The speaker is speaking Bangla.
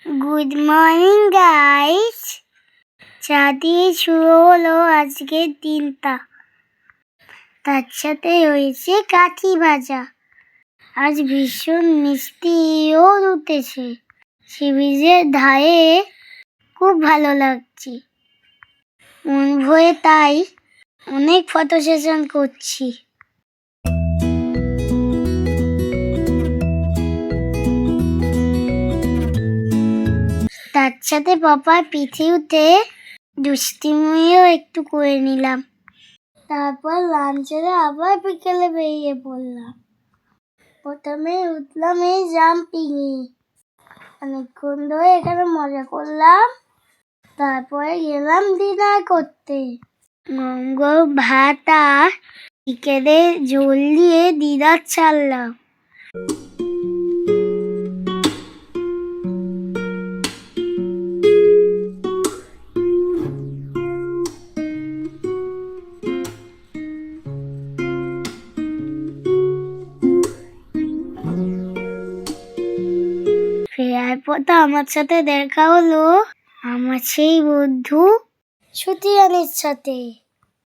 Good morning guys. চা দিয়ে শুরু হলো আজকের দিনটা। তার সাথে হয়েছে কাঠি ভাজা। আজ ভীষণ মিষ্টি রোদ উঠেছে। সি বিচের ধারে খুব ভালো লাগছে। মন ভরে তাই অনেক ফটো সেশন করছি। তার সাথে পাপার পিঠে উঠে দুষ্টিমিও একটু করে নিলাম। তারপর লাঞ্চে আবার বিকেলে বেরিয়ে পড়লাম। প্রথমে উঠলাম এই জাম্পিংয়ে, অনেকক্ষণ ধরে এখানে মজা করলাম। তারপরে গেলাম ডিনার করতে। গরম গরম ভাত আর চিকেনের ঝোল দিয়ে ডিনার ছাড়লাম। ফেরার পথে আমার সাথে দেখা হলো আমার সেই বন্ধু সুতিয়ানের সাথে।